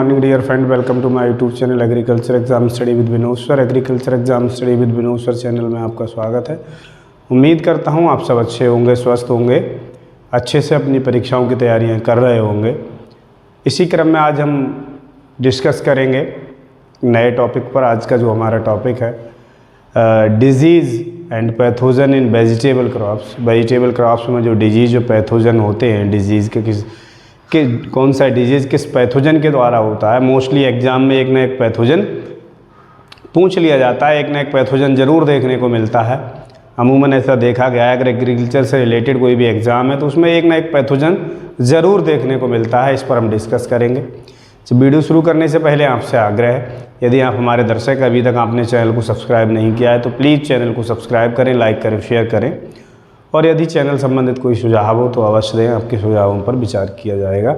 Morning dear friend, welcome to my YouTube channel agriculture exam study with Vinod sir. Agriculture exam study with Vinod sir channel में आपका स्वागत है। उम्मीद करता हूं आप सब अच्छे होंगे, स्वस्थ होंगे, अच्छे से अपनी परीक्षाओं की तैयारियां कर रहे होंगे। इसी क्रम में आज हम डिस्कस करेंगे नए टॉपिक पर। आज का जो हमारा टॉपिक है disease and pathogen in vegetable crops. Vegetable crops में जो डिजीज़ जो पैथोजन होते हैं, डिजीज़ के कौन सा डिजीज़ किस पैथोजन के द्वारा होता है। मोस्टली एग्ज़ाम में एक ना एक पैथोजन पूछ लिया जाता है, एक ना एक पैथोजन ज़रूर देखने को मिलता है। अमूमन ऐसा देखा गया है, अगर एग्रीकल्चर से रिलेटेड कोई भी एग्ज़ाम है तो उसमें एक ना एक पैथोजन ज़रूर देखने को मिलता है। इस पर हम डिस्कस करेंगे। तो वीडियो शुरू करने से पहले आपसे आग्रह है, यदि आप हमारे दर्शक अभी तक आपने चैनल को सब्सक्राइब नहीं किया है तो प्लीज़ चैनल को सब्सक्राइब करें, लाइक करें, शेयर करें। और यदि चैनल संबंधित कोई सुझाव हो तो अवश्य दें, आपके सुझावों पर विचार किया जाएगा।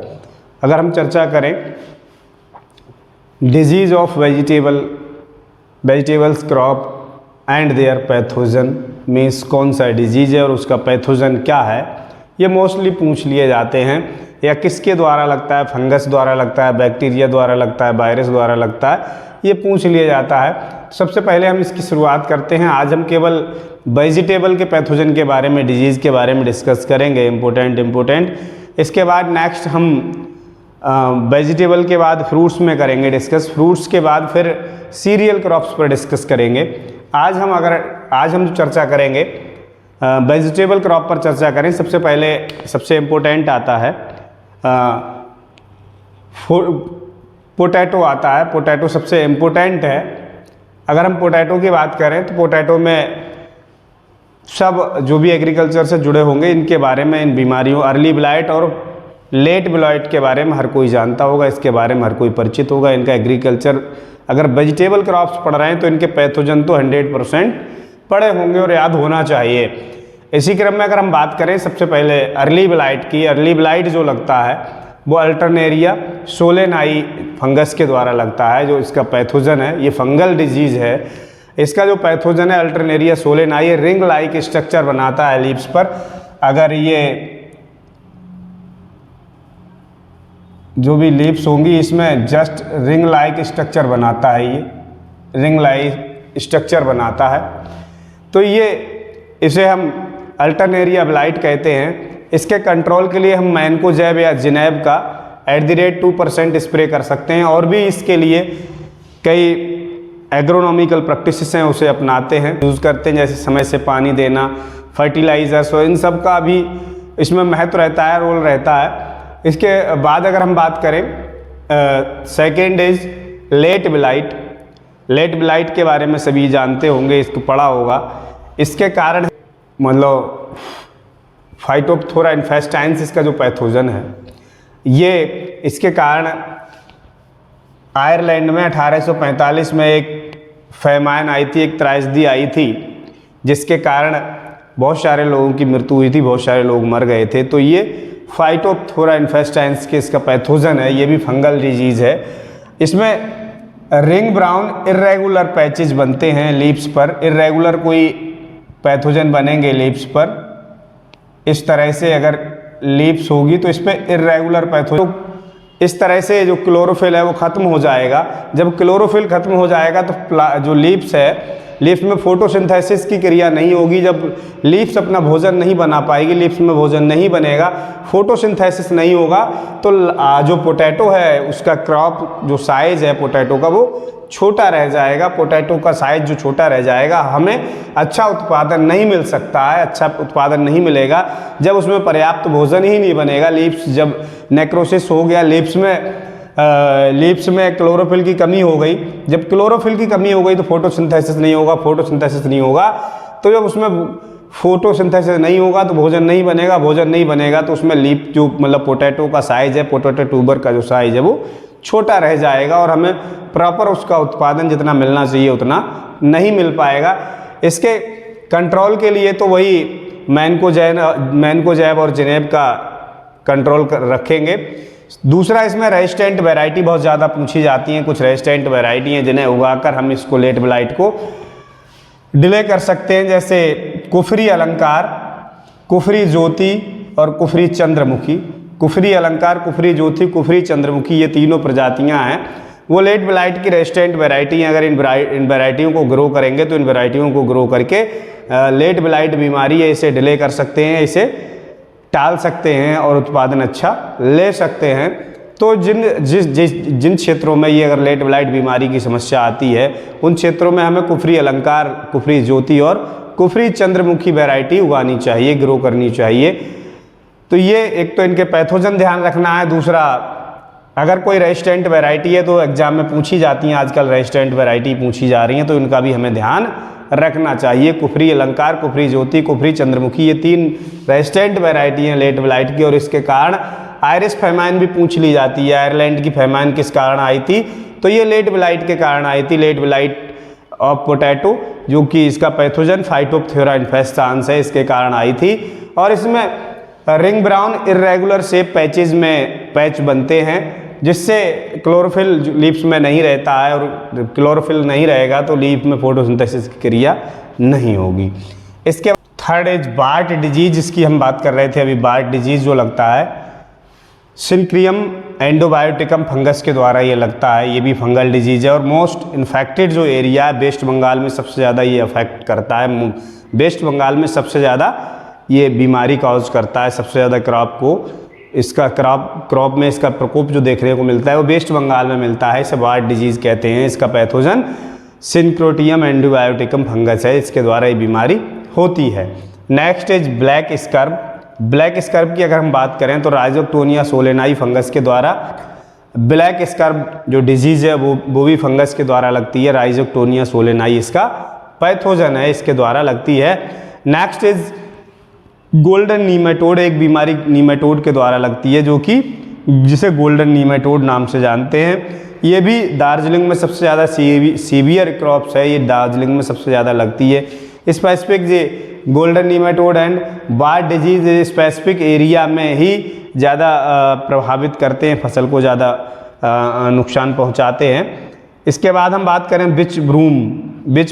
अगर हम चर्चा करें disease of vegetables crop and their pathogen, means कौन सा डिजीज़ है और उसका पैथोजन क्या है, ये मोस्टली पूछ लिए जाते हैं। या किसके द्वारा लगता है, फंगस द्वारा लगता है, बैक्टीरिया द्वारा लगता है, वायरस द्वारा लगता है, ये पूछ लिया जाता है। सबसे पहले हम इसकी शुरुआत करते हैं। आज हम केवल वेजिटेबल के पैथोजन के बारे में, डिजीज़ के बारे में डिस्कस करेंगे, इम्पोर्टेंट। इसके बाद नेक्स्ट हम वेजिटेबल के बाद फ्रूट्स में करेंगे डिस्कस, फ्रूट्स के बाद फिर सीरियल क्रॉप्स पर डिस्कस करेंगे। आज हम जो चर्चा करेंगे वेजिटेबल क्रॉप पर चर्चा करें। सबसे पहले सबसे इम्पोर्टेंट आता है पोटैटो आता है। पोटैटो सबसे इम्पोर्टेंट है। अगर हम पोटैटो की बात करें तो पोटैटो में सब जो भी एग्रीकल्चर से जुड़े होंगे इनके बारे में, इन बीमारियों अर्ली ब्लाइट और लेट ब्लाइट के बारे में हर कोई जानता होगा, इसके बारे में हर कोई परिचित होगा। इनका एग्रीकल्चर अगर वेजिटेबल क्रॉप्स पढ़ रहे हैं तो इनके पैथोजन तो 100% पढ़े होंगे और याद होना चाहिए। इसी क्रम में अगर हम बात करें सबसे पहले अर्ली ब्लाइट की, अर्ली ब्लाइट जो लगता है वो अल्टरनेरिया सोलेनाई फंगस के द्वारा लगता है। जो इसका पैथोजन है, ये फंगल डिजीज़ है। इसका जो पैथोजन है Alternaria solani, ring like structure बनाता है लीव्स पर। अगर ये जो भी लीव्स होंगी इसमें जस्ट रिंग लाइक स्ट्रक्चर बनाता है, ये रिंग लाइक स्ट्रक्चर बनाता है। तो इसे हम अल्टरनेरिया ब्लाइट कहते हैं। इसके कंट्रोल के लिए हम मैनकोजेब या जिनेब का @2% स्प्रे कर सकते हैं। और भी इसके लिए कई एग्रोनॉमिकल प्रैक्टिसेस हैं, उसे अपनाते हैं, यूज़ करते हैं, जैसे समय से पानी देना, फर्टिलाइज़र्स, और इन सब का भी इसमें महत्व रहता है, रोल रहता है। इसके बाद अगर हम बात करें second is late blight. Late blight के बारे में सभी जानते होंगे, इसको पढ़ा होगा। इसके कारण मतलब फाइटोप्थोरा इन्फेस्टाइन्स इसका जो पैथोजन है, ये इसके कारण आयरलैंड में 1845 में एक फैमाइन आई थी, एक त्रासदी आई थी, जिसके कारण बहुत सारे लोगों की मृत्यु हुई थी, बहुत सारे लोग मर गए थे। तो ये फाइटोप्थोरा इन्फेस्टाइन्स के इसका पैथोजन है, ये भी फंगल डिजीज़ है। इसमें रिंग ब्राउन इर्रेगुलर पैचेज बनते हैं लीव्स पर। इर्रेगुलर कोई पैथोजन बनेंगे लीव्स पर, इस तरह से अगर लीव्स होगी तो इस पर इर्रेगुलर पैथोजन, इस तरह से जो क्लोरोफिल है वो ख़त्म हो जाएगा। जब क्लोरोफिल ख़त्म हो जाएगा तो जो लीव्स है, लीव्स में फोटोसिंथेसिस की क्रिया नहीं होगी। जब लीव्स अपना भोजन नहीं बना पाएगी, लीव्स में भोजन नहीं बनेगा, फोटोसिंथेसिस नहीं होगा, तो जो पोटैटो है उसका क्रॉप जो साइज़ है पोटैटो का वो छोटा रह जाएगा। पोटैटो का साइज़ जो छोटा रह जाएगा, हमें अच्छा उत्पादन नहीं मिल सकता है, अच्छा उत्पादन नहीं मिलेगा जब उसमें पर्याप्त भोजन ही नहीं बनेगा। लीव्स जब नेक्रोसिस हो गया, लीव्स में क्लोरोफिल की कमी हो गई, जब क्लोरोफिल की कमी हो गई तो फोटोसिंथेसिस नहीं होगा, फोटोसिंथेसिस नहीं होगा तो जब उसमें फोटोसिंथेसिस नहीं होगा तो भोजन नहीं बनेगा, भोजन नहीं बनेगा तो उसमें लीफ जो मतलब पोटैटो का साइज़ है, पोटैटो ट्यूबर का जो साइज़ है वो छोटा रह जाएगा और हमें प्रॉपर उसका उत्पादन जितना मिलना चाहिए उतना नहीं मिल पाएगा। इसके कंट्रोल के लिए तो वही मैनकोजेब और जिनेब का कंट्रोल रखेंगे। दूसरा, इसमें रेजिस्टेंट वैरायटी बहुत ज़्यादा पूछी जाती हैं। कुछ रेजिस्टेंट वैरायटी हैं जिन्हें उगाकर हम इसको लेट ब्लाइट को डिले कर सकते हैं, जैसे कुफरी अलंकार, कुफरी ज्योति और कुफरी चंद्रमुखी। कुफरी अलंकार, कुफरी ज्योति, कुफरी चंद्रमुखी, ये तीनों प्रजातियां हैं वो लेट ब्लाइट की रेजिस्टेंट वैरायटी हैं। अगर इन वैरायटियों को ग्रो करेंगे तो इन वैरायटियों को ग्रो करके लेट ब्लाइट बीमारी है इसे डिले कर सकते हैं, इसे टाल सकते हैं और उत्पादन अच्छा ले सकते हैं। तो जिन क्षेत्रों में ये अगर लेट ब्लाइट बीमारी की समस्या आती है उन क्षेत्रों में हमें कुफरी अलंकार, कुफरी ज्योति और कुफरी चंद्रमुखी वैरायटी उगानी चाहिए, ग्रो करनी चाहिए। तो ये एक तो इनके पैथोजन ध्यान रखना है। दूसरा, अगर कोई रेजिस्टेंट वैरायटी है तो एग्जाम में पूछी जाती हैं, आजकल रेजिस्टेंट वैरायटी पूछी जा रही हैं, तो इनका भी हमें ध्यान रखना चाहिए। कुफरी अलंकार, कुफरी ज्योति, कुफरी चंद्रमुखी, ये 3 रेजिस्टेंट वैरायटी हैं लेट ब्लाइट की और इसके कारण आयरिश फेमाइन भी पूछ ली जाती है। आयरलैंड की फेमाइन किस कारण आई थी? तो ये लेट ब्लाइट के कारण आई थी, लेट ब्लाइट ऑफ पोटैटो, जो कि इसका पैथोजन फाइटोप्थोरा इन्फेस्टांस है, इसके कारण आई थी। और इसमें ring brown irregular shape patches में पैच बनते हैं जिससे क्लोरोफिल लीव्स में नहीं रहता है और क्लोरोफिल नहीं रहेगा तो लीफ में फोटोसिंथेसिस की क्रिया नहीं होगी। इसके थर्ड इज बार्ट डिजीज, जिसकी हम बात कर रहे थे अभी। बार्ट डिजीज जो लगता है सिनक्रियम एंडोबायोटिकम फंगस के द्वारा ये लगता है, ये भी फंगल डिजीज है और मोस्ट इन्फेक्टेड जो एरिया है वेस्ट बंगाल में सबसे ज़्यादा ये अफेक्ट करता है। वेस्ट बंगाल में सबसे ज़्यादा ये बीमारी कॉज करता है, सबसे ज़्यादा क्रॉप को इसका क्रॉप में इसका प्रकोप जो देखने को मिलता है वो वेस्ट बंगाल में मिलता है। इसे बार्ट डिजीज़ कहते हैं। इसका पैथोजन सिनक्रोटियम एंडोबायोटिकम फंगस है, इसके द्वारा ये बीमारी होती है। Next is black scrub. Black scrub की अगर हम बात करें तो राइजोक्टोनिया सोलेनाई फंगस के द्वारा ब्लैक स्कर्ब जो डिजीज़ है वो भी फंगस के द्वारा लगती है। राइजोक्टोनिया सोलेनाई इसका पैथोजन है, इसके द्वारा लगती है। नेक्स्ट इज गोल्डन नीमेटोड, एक बीमारी नीमेटोड के द्वारा लगती है जो कि जिसे गोल्डन नीमेटोड नाम से जानते हैं। ये भी दार्जिलिंग में सबसे ज़्यादा सीवियर क्रॉप्स है, ये दार्जिलिंग में सबसे ज़्यादा लगती है। स्पेसिफिक ये golden nematode and wart disease specific area में ही ज़्यादा प्रभावित करते हैं, फसल को ज़्यादा नुकसान पहुंचाते हैं। इसके बाद हम बात करें बिच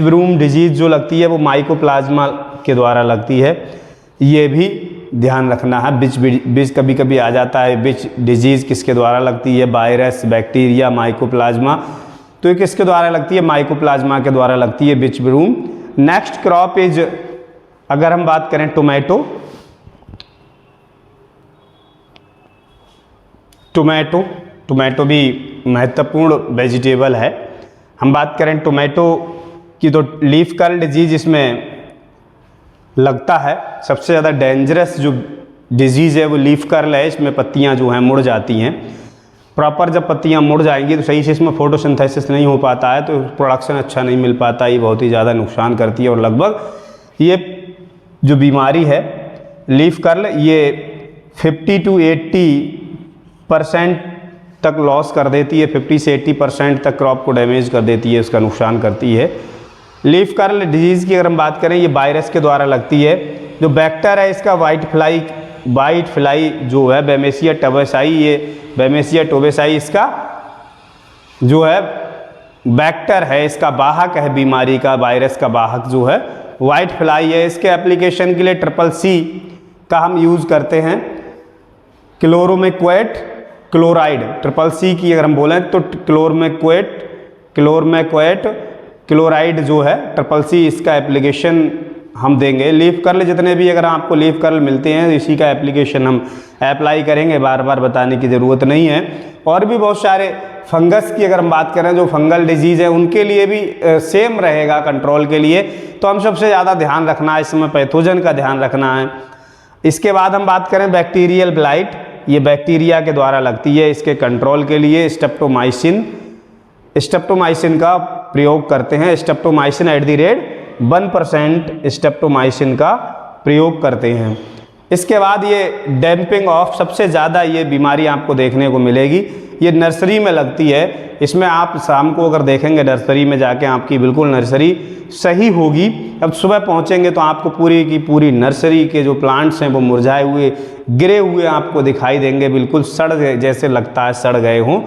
ब्रूम डिजीज़ जो लगती है वो माइकोप्लाज्मा के द्वारा लगती है, ये भी ध्यान रखना है। बिच कभी कभी आ जाता है। बिच डिजीज़ किसके द्वारा लगती है? वायरस, बैक्टीरिया, माइकोप्लाज्मा, तो ये किसके द्वारा लगती है? माइकोप्लाज्मा के द्वारा लगती है बिच ब्रूम। नेक्स्ट क्रॉप इज, अगर हम बात करें टोमेटो भी महत्वपूर्ण वेजिटेबल है। हम बात करें टोमेटो की तो लीफ कर्ल डिजीज इसमें लगता है। सबसे ज़्यादा डेंजरस जो डिजीज़ है वो लीफ कर्ल है। इसमें पत्तियां जो हैं मुड़ जाती हैं। प्रॉपर जब पत्तियां मुड़ जाएंगी तो सही से इसमें फोटोसिंथेसिस नहीं हो पाता है, तो प्रोडक्शन अच्छा नहीं मिल पाता। ये बहुत ही ज़्यादा नुकसान करती है और लगभग ये जो बीमारी है लीफ कर्ल ये 50 to 80% तक लॉस कर देती है। 50 से 80% तक क्रॉप को डैमेज कर देती है, उसका नुकसान करती है। लीफ कर्ल डिजीज़ की अगर हम बात करें ये वायरस के द्वारा लगती है। जो बैक्टर है इसका वाइट फ्लाई जो है बैमेसिया टोबेसाई, ये बैमेसिया टोबेसाई इसका जो है बैक्टर है, इसका वाहक है बीमारी का। वायरस का वाहक जो है वाइट फ्लाई है। इसके एप्लीकेशन के लिए CCC का हम यूज़ करते हैं। क्लोरोमेक्वेट क्लोराइड, CCC की अगर हम बोलें तो क्लोरमेक्वेट क्लोराइड जो है CCC, इसका एप्लीकेशन हम देंगे। लीफ कर्ल जितने भी अगर आपको लीफ कर्ल मिलते हैं इसी का एप्लीकेशन हम अप्लाई करेंगे, बार बार बताने की ज़रूरत नहीं है। और भी बहुत सारे फंगस की अगर हम बात करें जो फंगल डिजीज़ है उनके लिए भी सेम रहेगा कंट्रोल के लिए। तो हम सबसे ज़्यादा ध्यान रखना है इसमें पैथोजन का ध्यान रखना है। इसके बाद हम बात करें बैक्टीरियल ब्लाइट, ये बैक्टीरिया के द्वारा लगती है। इसके कंट्रोल के लिए स्टेप्टोमाइसिन का प्रयोग करते हैं। स्टेप्टोमाइसिन @1% स्टेप्टोमाइसिन का प्रयोग करते हैं। इसके बाद ये डैम्पिंग ऑफ, सबसे ज़्यादा ये बीमारी आपको देखने को मिलेगी, ये नर्सरी में लगती है। इसमें आप शाम को अगर देखेंगे नर्सरी में जाके आपकी बिल्कुल नर्सरी सही होगी। अब सुबह पहुंचेंगे तो आपको पूरी की पूरी नर्सरी के जो प्लांट्स हैं वो मुरझाए हुए, गिरे हुए आपको दिखाई देंगे, बिल्कुल सड़ गए, जैसे लगता है सड़ गए हों।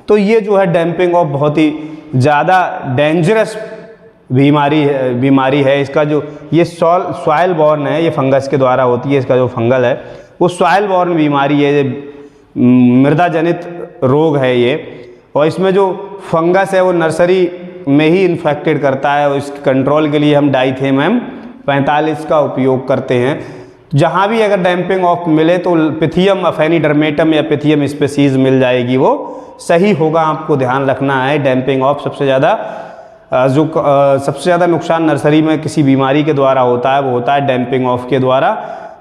तो ये जो है डैम्पिंग ऑफ बहुत ही ज़्यादा डेंजरस बीमारी है। इसका जो ये सॉइल बॉर्न है, ये फंगस के द्वारा होती है। इसका जो फंगल है वो सॉइल बॉर्न बीमारी है। मृदा जनित रोग है ये, और इसमें जो फंगस है वो नर्सरी में ही इन्फेक्टेड करता है, और इसके कंट्रोल के लिए हम डाइथेमम 45 का उपयोग करते हैं। जहाँ भी अगर डैम्पिंग ऑफ मिले तो पिथियम अफेनिडर्मेटम या पिथियम स्पेसीज मिल जाएगी, वो सही होगा। आपको ध्यान रखना है डैम्पिंग ऑफ सबसे ज़्यादा नुकसान नर्सरी में किसी बीमारी के द्वारा होता है, वो होता है डैम्पिंग ऑफ के द्वारा।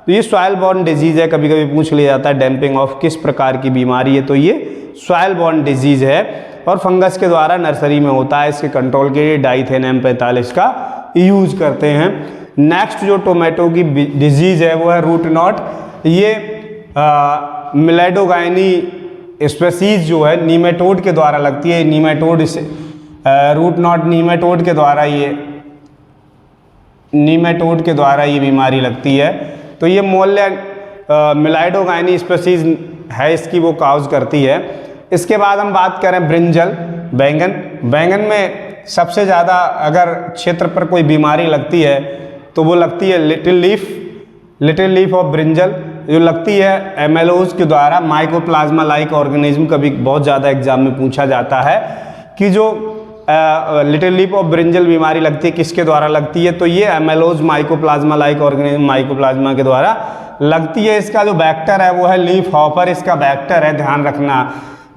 तो ये सॉइल बॉर्न डिजीज़ है, कभी कभी पूछ लिया जाता है डैम्पिंग ऑफ किस प्रकार की बीमारी है, तो ये सॉइल बॉर्न डिजीज़ है और फंगस के द्वारा नर्सरी में होता है। इसके कंट्रोल के लिए डाइथेनम 45 का यूज़ करते हैं। नेक्स्ट जो टोमेटो की डिजीज़ है वो है रूट नॉट। ये मिलेडोगाइनी स्पेसीज जो है नीमेटोड के द्वारा लगती है। नीमेटोड से रूट नॉट नीमेटोड के द्वारा ये बीमारी लगती है। तो ये मिलेडोगाइनी स्पेसीज है, इसकी वो काउज करती है। इसके बाद हम बात करें ब्रिंजल, बैंगन में सबसे ज़्यादा अगर क्षेत्र पर कोई बीमारी लगती है तो वो लगती है लिटिल लीफ ऑफ ब्रिंजल, जो लगती है एमेलोज के द्वारा। माइकोप्लाज्मा लाइक ऑर्गेनिज्म कभी बहुत ज़्यादा एग्जाम में पूछा जाता है कि जो लिटिल लीफ ऑफ ब्रिंजल बीमारी लगती है किसके द्वारा लगती है, तो ये एमेलोज माइकोप्लाज्मा लाइक ऑर्गेनिज्म माइकोप्लाज्मा के द्वारा लगती है। इसका जो बैक्टर है वो है लीफ हॉपर, इसका बैक्टर है।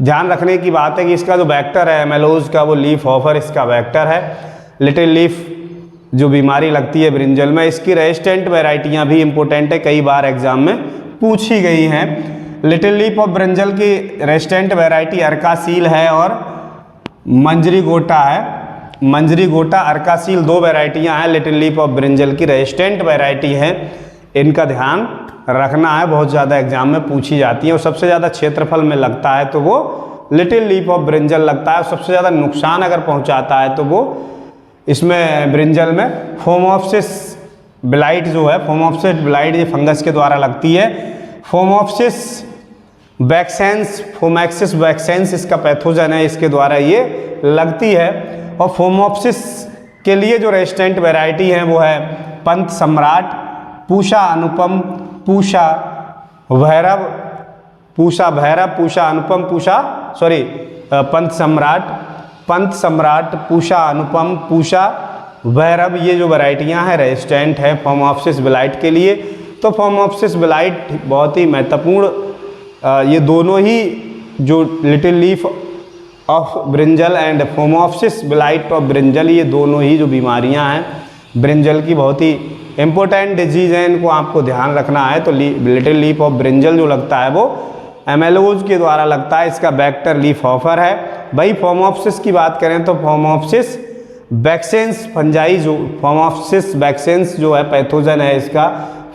ध्यान रखने की बात है कि इसका जो बैक्टर है एमेलोज का वो लीफ हॉपर इसका बैक्टर है। लिटिल लीफ जो बीमारी लगती है ब्रिंजल में, इसकी रेजिस्टेंट वैरायटियाँ भी इंपॉर्टेंट है, कई बार एग्जाम में पूछी गई हैं। लिटिल लीफ ऑफ ब्रिंजल की रेजिस्टेंट वैरायटी अर्कासील है और मंजरी गोटा है। मंजरी गोटा अर्कासील दो वैरायटियाँ हैं लिटिल लीफ ऑफ ब्रिंजल की, रेजिस्टेंट वैरायटी है। इनका ध्यान रखना है, बहुत ज़्यादा एग्जाम में पूछी जाती है। और सबसे ज़्यादा क्षेत्रफल में लगता है तो वो लिटिल लीफ ऑफ ब्रिंजल लगता है। सबसे ज़्यादा नुकसान अगर पहुँचाता है तो वो इसमें ब्रिंजल में फोमोप्सिस ब्लाइट जो है, फोमोप्सिस ब्लाइट ये फंगस के द्वारा लगती है। फोमोप्सिस वैक्सेंस इसका पैथोजन है, इसके द्वारा ये लगती है। और फोमोप्सिस के लिए जो रेजिस्टेंट वैरायटी है वो है पंत सम्राट, पूषा अनुपम, पूषा भैरव, पंत सम्राट, पूषा अनुपम, पूषा भैरव, ये जो वैरायटियां हैं रेजिस्टेंट है फोमोप्सिस ब्लाइट के लिए। तो फोमोप्सिस ब्लाइट बहुत ही महत्वपूर्ण, ये दोनों ही जो little leaf of brinjal and phomopsis blight of brinjal, ये दोनों ही जो बीमारियां हैं ब्रिंजल की बहुत ही इम्पोर्टेंट डिजीज़ हैं, इनको आपको ध्यान रखना है। तो लिटिल लीफ ऑफ ब्रिंजल जो लगता है वो एमेलोज के द्वारा लगता है, इसका बैक्टर लीफ हॉपर है। भाई फोमोप्सिस की बात करें तो फोमोप्सिस वैक्सेंस फंजाई, जो फोमोप्सिस वैक्सेंस जो है पैथोजन है इसका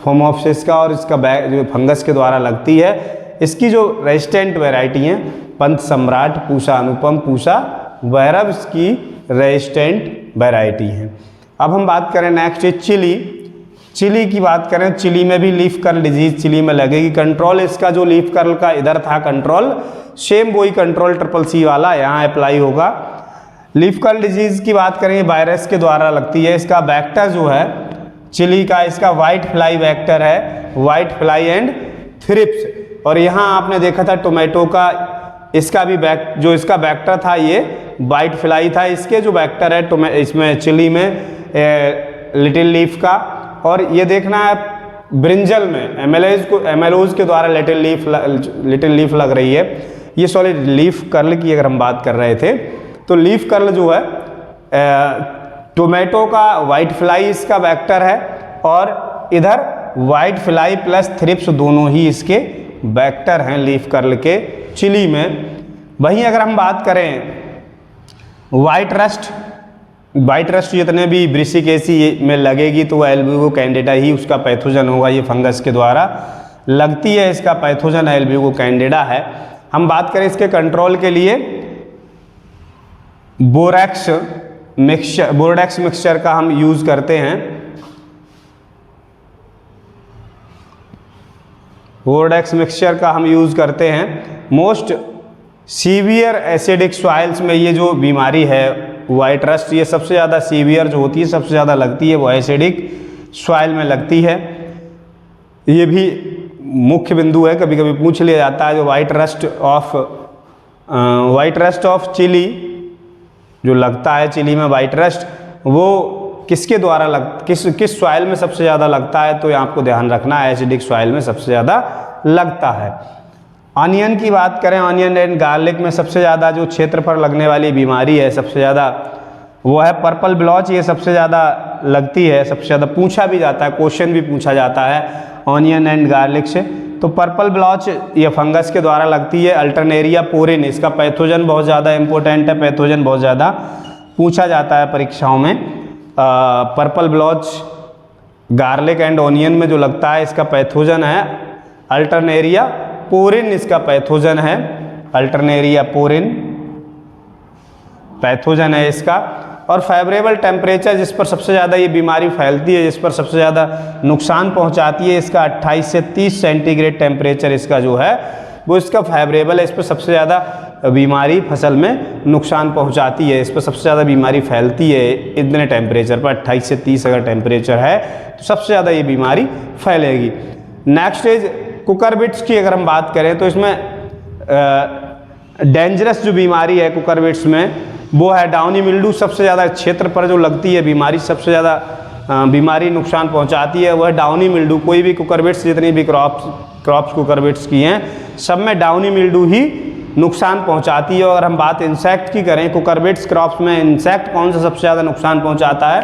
फोमोप्सिस का, और इसका जो फंगस के द्वारा लगती है। इसकी जो रेजिस्टेंट वैरायटी हैं पंत सम्राट, पूषा अनुपम, पूषा भैरव, इसकी रेजिस्टेंट वैरायटी हैं। अब हम बात करें नेक्स्ट चिली की बात करें। चिली में भी लीफ कर्ल डिजीज चिली में लगेगी। कंट्रोल इसका जो लीफ कर्ल का इधर था कंट्रोल, सेम वही कंट्रोल CCC वाला यहाँ अप्लाई होगा। लीफ कर्ल डिजीज की बात करें, वायरस के द्वारा लगती है। इसका बैक्टर जो है चिली का, इसका वाइट फ्लाई बैक्टर है, वाइट फ्लाई एंड थ्रिप्स। और यहाँ आपने देखा था टोमेटो का, इसका भी इसका बैक्टर था ये वाइट फ्लाई था। इसके जो बैक्टर है इसमें चिली में लिटिल लीफ का, और ये देखना है ब्रिंजल में एमेलोज के द्वारा लिटिल लीफ लग रही है। ये सॉरी लीफ कर्ल की अगर हम बात कर रहे थे तो लीफ कर्ल जो है टोमेटो का वाइट फ्लाई इसका बैक्टर है, और इधर वाइट फ्लाई प्लस थ्रिप्स दोनों ही इसके बैक्टर हैं लीफ कर्ल के चिली में। वहीं अगर हम बात करें वाइट रस्ट जितने भी ब्रिसिकेसी में लगेगी तो वह एल्ब्यूगो कैंडिडा ही उसका पैथोजन होगा, ये फंगस के द्वारा लगती है, इसका पैथोजन एल्ब्यूगो कैंडिडा है। हम बात करें इसके कंट्रोल के लिए बोरैक्स मिक्सचर का हम यूज़ करते हैं। बोरैक्स मिक्सचर का हम यूज़ करते हैं। मोस्ट सीवियर एसिडिक सॉइल्स में ये जो बीमारी है वाइट रस्ट, ये सबसे ज़्यादा सीवियर जो होती है, सबसे ज़्यादा लगती है वो एसिडिक सॉइल में लगती है। ये भी मुख्य बिंदु है, कभी कभी पूछ लिया जाता है, जो व्हाइट रस्ट ऑफ चिली जो लगता है चिली में व्हाइट रस्ट, वो किसके द्वारा किस सॉइल में सबसे ज़्यादा लगता है, तो ये आपको ध्यान रखना है, एसिडिक सॉइल में सबसे ज़्यादा लगता है। ऑनियन की बात करें, ऑनियन एंड गार्लिक में सबसे ज़्यादा जो क्षेत्र पर लगने वाली बीमारी है सबसे ज़्यादा, वो है पर्पल ब्लॉच। ये सबसे ज़्यादा लगती है, सबसे ज़्यादा पूछा भी जाता है, क्वेश्चन भी पूछा जाता है ऑनियन एंड गार्लिक से। तो पर्पल ब्लॉच ये फंगस के द्वारा लगती है। अल्टरनेरिया पोरिन, इसका पैथोजन बहुत ज़्यादा इंपॉर्टेंट है, पैथोजन बहुत ज़्यादा पूछा जाता है परीक्षाओं में। Purple blotch garlic and onion में जो लगता है, इसका पैथोजन है अल्टरनेरिया पोरिन, इसका पैथोजन है अल्टरनेरिया पोरिन, पैथोजन है इसका। और फेवरेबल टेम्परेचर, जिस पर सबसे ज़्यादा ये बीमारी फैलती है, जिस पर सबसे ज़्यादा नुकसान पहुंचाती है, इसका 28 से 30 सेंटीग्रेड टेम्परेचर इसका जो है वो इसका फेवरेबल है। इस पर सबसे ज़्यादा बीमारी फसल में नुकसान पहुंचाती है, इस पर सबसे ज़्यादा बीमारी फैलती है इतने टेम्परेचर पर। 28 से 30 अगर टेम्परेचर है तो सबसे ज़्यादा ये बीमारी फैलेगी। नेक्स्ट इज कुकरबिट्स की अगर हम बात करें, तो इसमें डेंजरस जो बीमारी है कुकरबिट्स में वो है डाउनी मिल्डू। सबसे ज़्यादा क्षेत्र पर जो लगती है बीमारी, सबसे ज़्यादा बीमारी नुकसान पहुंचाती है, वह डाउनी मिल्डू। कोई भी कुकरबिट्स, जितनी भी क्रॉप्स कुकरबिट्स की हैं, सब में डाउनी मिल्डू ही नुकसान पहुंचाती है। और अगर हम बात इंसेक्ट की करें, कुकरबिट्स क्रॉप्स में इंसेक्ट कौन सा सबसे ज़्यादा नुकसान पहुंचाता है,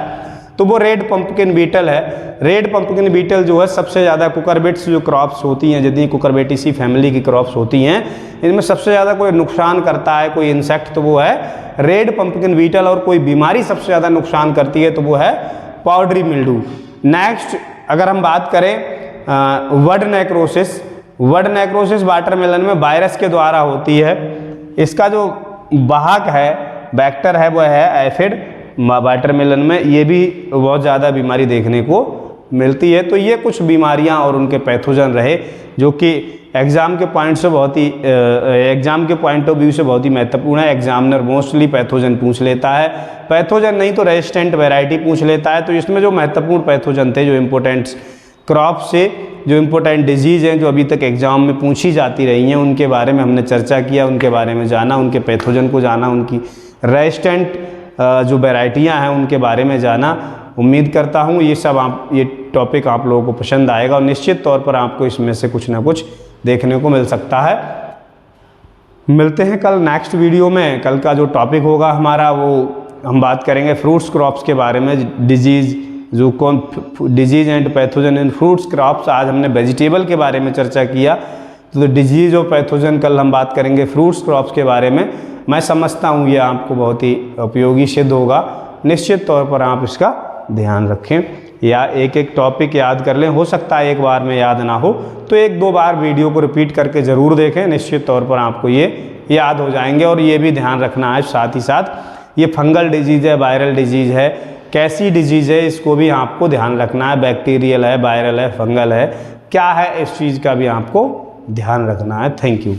तो वो रेड पंपकिन बीटल है। रेड पंपकिन बीटल जो है सबसे ज़्यादा कुकरबिट्स जो क्रॉप्स होती हैं, जितनी कुकरबिटेसी फैमिली की क्रॉप्स होती हैं, इनमें सबसे ज़्यादा कोई नुकसान करता है कोई इंसेक्ट, तो वो है रेड पंपकिन बीटल। और कोई बीमारी सबसे ज़्यादा नुकसान करती है तो वो है पाउडरी मिल्डू। नेक्स्ट अगर हम बात करें वड नेक्रोसिस, वड नेक्रोसिस वाटरमेलन में वायरस के द्वारा होती है। इसका जो वाहक है, वेक्टर है, वो है एफिड। वाटरमेलन में ये भी बहुत ज़्यादा बीमारी देखने को मिलती है। तो ये कुछ बीमारियां और उनके पैथोजन रहे जो कि एग्ज़ाम के पॉइंट से बहुत ही एग्ज़ाम के पॉइंट ऑफ व्यू से बहुत ही महत्वपूर्ण है। एग्जामिनर मोस्टली पैथोजन पूछ लेता है, पैथोजन नहीं तो रेजिस्टेंट वैरायटी पूछ लेता है। तो इसमें जो महत्वपूर्ण पैथोजन थे, जो इम्पोर्टेंट क्रॉप से जो इम्पोर्टेंट डिजीज़ हैं, जो अभी तक एग्ज़ाम में पूछी जाती रही हैं, उनके बारे में हमने चर्चा किया, उनके बारे में जाना, उनके पैथोजन को जाना, उनकी रेजिस्टेंट जो वैरायटियाँ हैं उनके बारे में जाना। उम्मीद करता हूँ ये टॉपिक आप लोगों को पसंद आएगा और निश्चित तौर पर आपको इसमें से कुछ ना कुछ देखने को मिल सकता है। मिलते हैं कल नेक्स्ट वीडियो में। कल का जो टॉपिक होगा हमारा, वो हम बात करेंगे फ्रूट्स क्रॉप्स के बारे में, disease and pathogen in fruits crops. आज हमने वेजिटेबल के बारे में चर्चा किया, तो डिजीज़ और पैथोजन कल हम बात करेंगे फ्रूट्स क्रॉप्स के बारे में। मैं समझता हूँ ये आपको बहुत ही उपयोगी सिद्ध होगा। निश्चित तौर पर आप इसका ध्यान रखें या एक एक टॉपिक याद कर लें। हो सकता है एक बार में याद ना हो, तो एक दो बार वीडियो को रिपीट करके ज़रूर देखें, निश्चित तौर पर आपको ये याद हो जाएंगे। और ये भी ध्यान रखना है साथ ही साथ, ये फंगल डिजीज़ है, वायरल डिजीज़ है, कैसी डिजीज़ है, इसको भी आपको ध्यान रखना है। बैक्टीरियल है, वायरल है, फंगल है, क्या है, इस चीज़ का भी आपको ध्यान रखना है। Thank you.